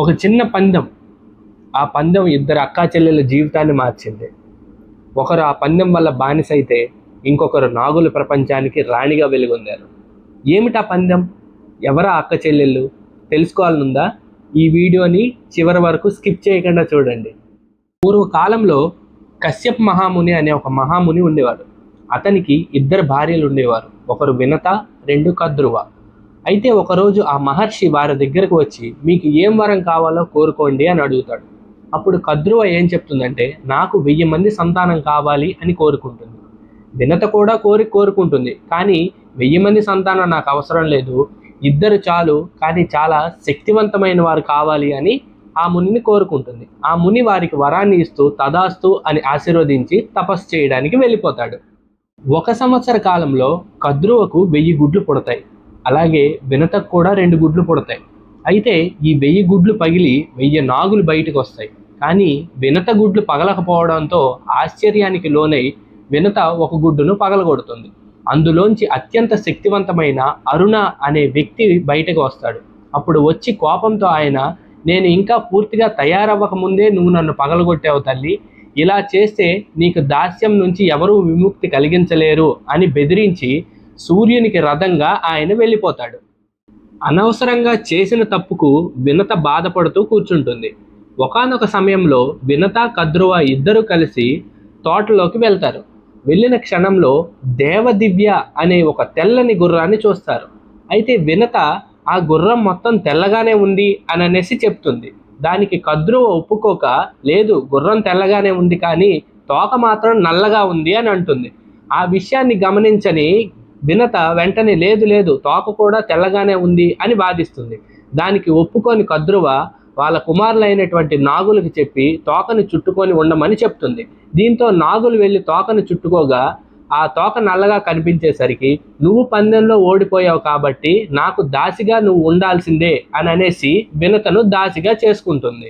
ఒక చిన్న పందెం, ఆ పందెం ఇద్దరు అక్కా చెల్లెల జీవితాన్ని మార్చింది. ఒకరు ఆ పందెం వల్ల బానిసైతే ఇంకొకరు నాగుల ప్రపంచానికి రాణిగా వెలుగొందారు. ఏమిటా పందెం? ఎవరా అక్క చెల్లెళ్ళు? తెలుసుకోవాలనుందా? ఈ వీడియోని చివరి వరకు స్కిప్ చేయకుండా చూడండి. పూర్వకాలంలో కశ్యప్ మహాముని అనే ఒక మహాముని ఉండేవాడు. అతనికి ఇద్దరు భార్యలు ఉండేవారు. ఒకరు వినత, రెండు కద్రువ. అయితే ఒకరోజు ఆ మహర్షి వారి దగ్గరకు వచ్చి మీకు ఏం వరం కావాలో కోరుకోండి అని అడుగుతాడు. అప్పుడు కద్రువ ఏం చెప్తుందంటే, నాకు 1000 మంది సంతానం కావాలి అని కోరుకుంటుంది. వినత కూడా కోరుకుంటుంది, కానీ 1000 మంది సంతానం నాకు అవసరం లేదు, ఇద్దరు చాలు, కానీ చాలా శక్తివంతమైన వారు కావాలి అని ఆ మునిని కోరుకుంటుంది. ఆ ముని వారికి వరాన్ని ఇస్తూ తదాస్తు అని ఆశీర్వదించి తపస్సు చేయడానికి వెళ్ళిపోతాడు. 1 సంవత్సర కాలంలో కద్రువకు 1000 గుడ్లు పుడతాయి. అలాగే వినతకు కూడా 2 గుడ్లు పుడతాయి. అయితే ఈ 1000 గుడ్లు పగిలి 1000 నాగులు బయటకు వస్తాయి. కానీ వినత గుడ్లు పగలకపోవడంతో ఆశ్చర్యానికి లోనై వినత ఒక గుడ్డును పగలగొడుతుంది. అందులోంచి అత్యంత శక్తివంతమైన అరుణ అనే వ్యక్తి బయటకు వస్తాడు. అప్పుడు వచ్చి కోపంతో ఆయన, నేను ఇంకా పూర్తిగా తయారవ్వక ముందే నువ్వు నన్ను పగలగొట్టావు తల్లి, ఇలా చేస్తే నీకు దాస్యం నుంచి ఎవరూ విముక్తి కలిగించలేరు అని బెదిరించి సూర్యునికి రథంగా ఆయన వెళ్ళిపోతాడు. అనవసరంగా చేసిన తప్పుకు వినత బాధపడుతూ కూర్చుంటుంది. ఒకానొక సమయంలో వినత, కద్రువ ఇద్దరు కలిసి తోటలోకి వెళ్తారు. వెళ్ళిన క్షణంలో దేవదివ్య అనే ఒక తెల్లని గుర్రాన్ని చూస్తారు. అయితే వినత ఆ గుర్రం మొత్తం తెల్లగానే ఉంది అని అనేసి చెప్తుంది. దానికి కద్రువ ఒప్పుకోక, లేదు గుర్రం తెల్లగానే ఉంది కానీ తోక మాత్రం నల్లగా ఉంది అని అంటుంది. ఆ విషయాన్ని గమనించని వినత వెంటనే లేదు లేదు తోక కూడా తెల్లగానే ఉంది అని వాదిస్తుంది. దానికి ఒప్పుకొని కద్రువ వాళ్ళ కుమారులైనటువంటి నాగులకు చెప్పి తోకను చుట్టుకొని ఉండమని చెప్తుంది. దీంతో నాగులు వెళ్ళి తోకను చుట్టుకోగా ఆ తోక నల్లగా కనిపించేసరికి, నువ్వు పందెంలో ఓడిపోయావు కాబట్టి నాకు దాసిగా నువ్వు ఉండాల్సిందే అని అనేసి వినతను దాసిగా చేసుకుంటుంది.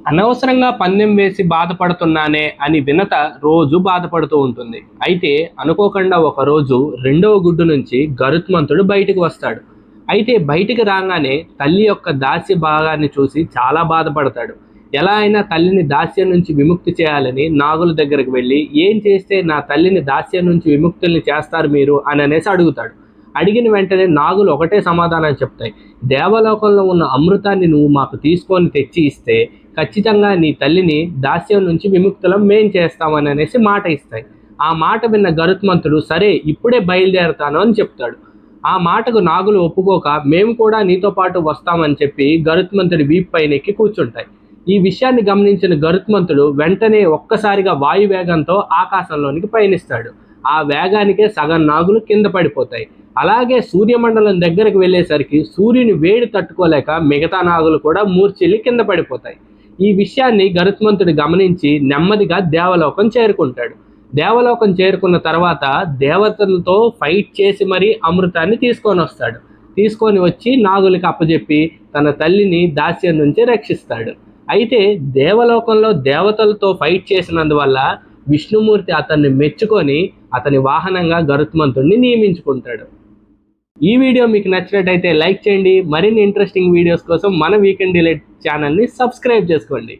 అనవసరంగా పందెం వేసి బాధపడుతున్నానే అని వినత రోజు బాధపడుతూ ఉంటుంది. అయితే అనుకోకుండా ఒకరోజు 2వ గుడ్డు నుంచి గరుత్మంతుడు బయటకు వస్తాడు. అయితే బయటికి రాగానే తల్లి యొక్క దాస్య భాగాన్ని చూసి చాలా బాధపడతాడు. ఎలా అయినా తల్లిని దాస్యం నుంచి విముక్తి చేయాలని నాగుల దగ్గరకు వెళ్ళి, ఏం చేస్తే నా తల్లిని దాస్యం నుంచి విముక్తుల్ని చేస్తారు మీరు అని అనేసి అడుగుతాడు. అడిగిన వెంటనే నాగులు ఒకటే సమాధానం చెప్తాయి, దేవలోకంలో ఉన్న అమృతాన్ని నువ్వు మాకు తీసుకొని తెచ్చి ఇస్తే ఖచ్చితంగా నీ తల్లిని దాస్యం నుంచి విముక్తులం మేం చేస్తామని అనేసి మాట ఇస్తాయి. ఆ మాట విన్న గరుత్మంతుడు సరే ఇప్పుడే బయలుదేరతాను అని చెప్తాడు. ఆ మాటకు నాగులు ఒప్పుకోక, మేము కూడా నీతో పాటు వస్తామని చెప్పి గరుత్మంతుడి వీపు పైన ఎక్కి కూర్చుంటాయి. ఈ విషయాన్ని గమనించిన గరుత్మంతుడు వెంటనే ఒక్కసారిగా వాయువేగంతో ఆకాశంలోనికి పయనిస్తాడు. ఆ వేగానికే సగం నాగులు కింద పడిపోతాయి. అలాగే సూర్యమండలం దగ్గరకు వెళ్ళేసరికి సూర్యుని వేడి తట్టుకోలేక మిగతా నాగులు కూడా మూర్ఛిల్లి కింద పడిపోతాయి. ఈ విషయాన్ని గరుత్మంతుడు గమనించి నెమ్మదిగా దేవలోకం చేరుకుంటాడు. దేవలోకం చేరుకున్న తర్వాత దేవతలతో ఫైట్ చేసి మరీ అమృతాన్ని తీసుకొని వచ్చి నాగులకి అప్పచెప్పి తన తల్లిని దాస్యం నుంచి రక్షిస్తాడు. అయితే దేవలోకంలో దేవతలతో ఫైట్ చేసినందువల్ల విష్ణుమూర్తి అతన్ని మెచ్చుకొని అతని వాహనంగా గరుత్మంతుడిని నియమించుకుంటాడు. ఈ వీడియో మీకు నచ్చినట్టయితే లైక్ చేయండి. మరిన్ని ఇంట్రెస్టింగ్ వీడియోస్ కోసం మన వీకెండ్ డిలైట్ ఛానల్ని సబ్స్క్రైబ్ చేసుకోండి.